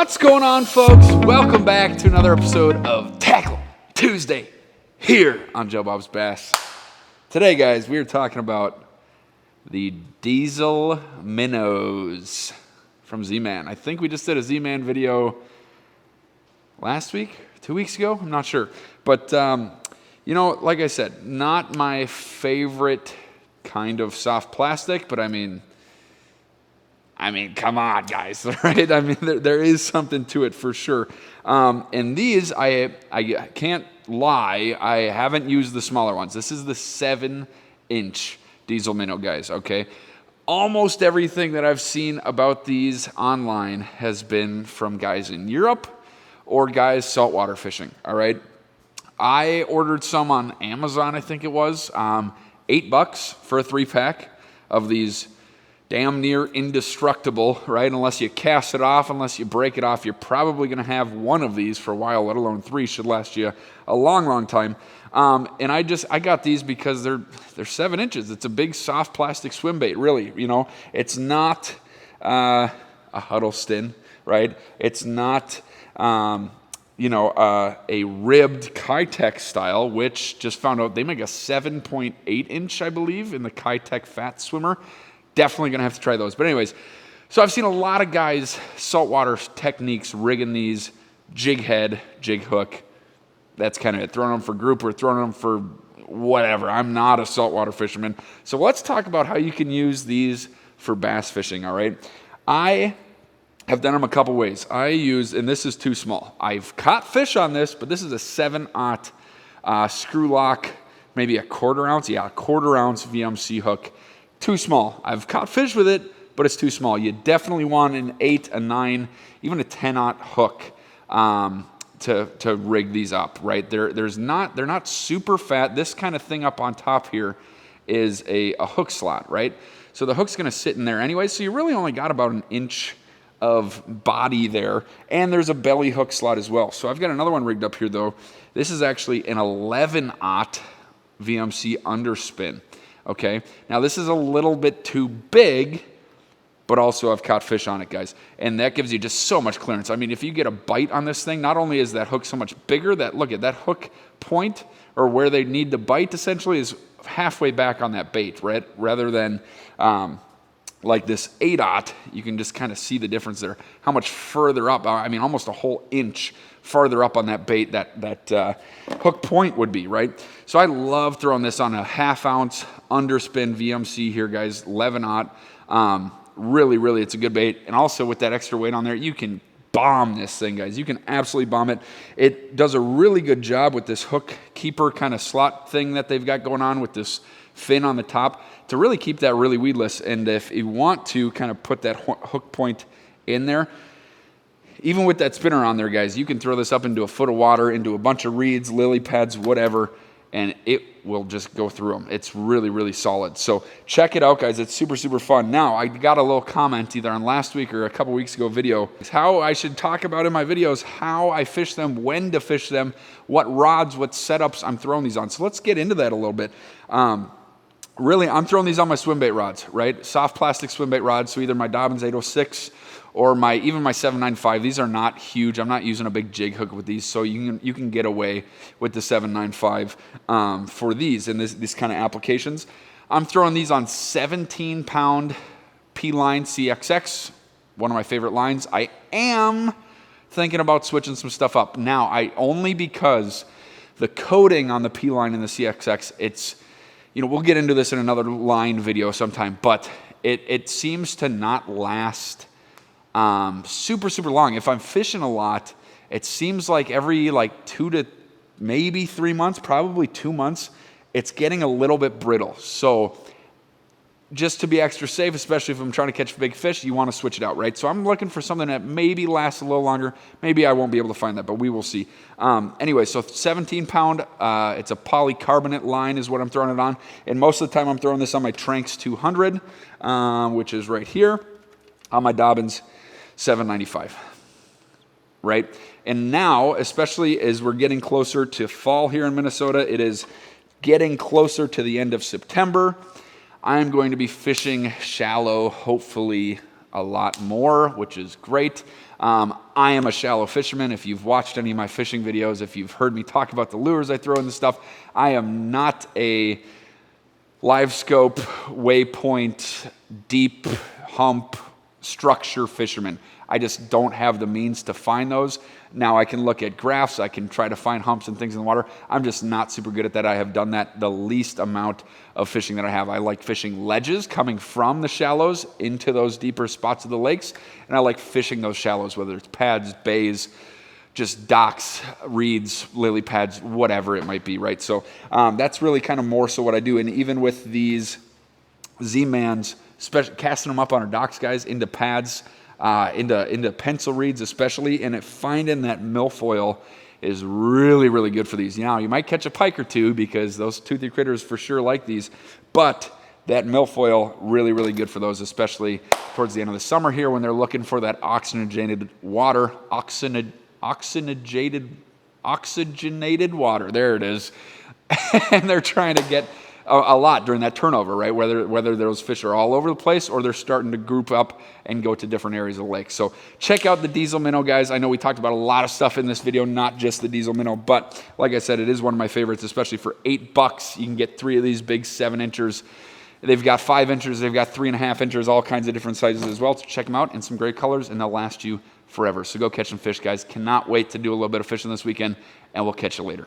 What's going on, folks? Welcome back to another episode of Tackle Tuesday here on Joe Bob's Bass. Today, guys, we are talking about the DIEZEL minnows from Zman. I think we just did a Zman video last week, 2 weeks ago. I'm not sure. But, you know, like I said, not my favorite kind of soft plastic, but I mean, come on, guys, right? I mean, there is something to it for sure. And these, I can't lie, I haven't used the smaller ones. This is the 7-inch DIEZEL minnow, guys, okay? Almost everything that I've seen about these online has been from guys in Europe or guys saltwater fishing, all right? I ordered some on Amazon, I think it was, $8 for a 3-pack of these damn near indestructible, right? Unless you cast it off, unless you break it off, you're probably going to have one of these for a while, let alone 3. Should last you a long, long time. And I got these because they're 7 inches. It's a big soft plastic swim bait, really. You know, it's not a Huddleston, right? It's not a ribbed Kitech style, which just found out they make a 7.8 inch, I believe, in the Kitech Fat Swimmer. Definitely going to have to try those. But anyways, so I've seen a lot of guys, saltwater techniques, rigging these, jig head, jig hook. That's kind of it. Throwing them for grouper, throwing them for whatever. I'm not a saltwater fisherman. So let's talk about how you can use these for bass fishing, all right? I have done them a couple ways. And this is too small. I've caught fish on this, but this is a 7/0 screw lock, maybe a quarter ounce VMC hook. Too small. I've caught fish with it, but it's too small. You definitely want an 8, a 9, even a 10/0 hook to rig these up, right? They're not super fat. This kind of thing up on top here is a hook slot, right? So the hook's going to sit in there anyway, so you really only got about an inch of body there, and there's a belly hook slot as well. So I've got another one rigged up here, though. This is actually an 11/0 VMC underspin. Okay, now this is a little bit too big, but also I've caught fish on it, guys. And that gives you just so much clearance. I mean, if you get a bite on this thing, not only is that hook so much bigger, look at that hook point, or where they need to bite essentially, is halfway back on that bait, right? Rather than like this 8/0, you can just kind of see the difference there. How much further up, I mean, almost a whole inch farther up on that bait that hook point would be, right? So I love throwing this on a 1/2 ounce underspin VMC here, guys, 11/0. Really, it's a good bait. And also with that extra weight on there, you can bomb this thing, guys. You can absolutely bomb it. It does a really good job with this hook keeper kind of slot thing that they've got going on with this fin on the top to really keep that really weedless. And if you want to kind of put that hook point in there, even with that spinner on there, guys, you can throw this up into a foot of water, into a bunch of reeds, lily pads, whatever, and it will just go through them. It's really solid. So check it out, guys. It's super fun. Now, I got a little comment either on last week or a couple weeks ago video. It's how I should talk about in my videos, how I fish them, when to fish them, what rods, what setups I'm throwing these on. So let's get into that a little bit. Really, I'm throwing these on my swim bait rods, right? Soft plastic swim bait rods, so either my Dobbins 806 or even my 795. These are not huge. I'm not using a big jig hook with these, so you can get away with the 795 for these and these kind of applications. I'm throwing these on 17-pound P-line CXX, one of my favorite lines. I am thinking about switching some stuff up. Now, only because the coating on the P-line and the CXX, it's, we'll get into this in another line video sometime, but it seems to not last super long. If I'm fishing a lot, it seems like every 2 to maybe 3 months, probably 2 months, it's getting a little bit brittle. So just to be extra safe, especially if I'm trying to catch big fish, you want to switch it out, right? So I'm looking for something that maybe lasts a little longer. Maybe I won't be able to find that, but we will see. Anyway, so 17-pound, it's a polycarbonate line is what I'm throwing it on. And most of the time I'm throwing this on my Tranks 200, which is right here, on my Dobbins 795, right? And now, especially as we're getting closer to fall here in Minnesota, it is getting closer to the end of September. I'm going to be fishing shallow, hopefully a lot more, which is great. I am a shallow fisherman. If you've watched any of my fishing videos, if you've heard me talk about the lures I throw in the stuff, I am not a live scope, waypoint, deep hump, structure fisherman. I just don't have the means to find those. Now I can look at graphs, I can try to find humps and things in the water. I'm just not super good at that. I have done that the least amount of fishing that I have. I like fishing ledges coming from the shallows into those deeper spots of the lakes, and I like fishing those shallows, whether it's pads, bays, just docks, reeds, lily pads, whatever it might be, right? So that's really kind of more so what I do. And even with these Zmans, casting them up on our docks, guys, into pads, into pencil reeds especially, and finding that milfoil is really, really good for these. Now, you might catch a pike or two because those toothy critters for sure like these, but that milfoil, really, really good for those, especially towards the end of the summer here when they're looking for that oxygenated water, oxygenated water, there it is, and they're trying to get a lot during that turnover, right? Whether those fish are all over the place or they're starting to group up and go to different areas of the lake. So check out the DIEZEL minnow, guys. I know we talked about a lot of stuff in this video, not just the DIEZEL minnow, but like I said, it is one of my favorites, especially for $8. You can get 3 of these big 7-inchers. They've got 5 inches, they've got 3.5 inches, all kinds of different sizes as well. So check them out in some great colors, and they'll last you forever. So go catch some fish, guys. Cannot wait to do a little bit of fishing this weekend, and we'll catch you later.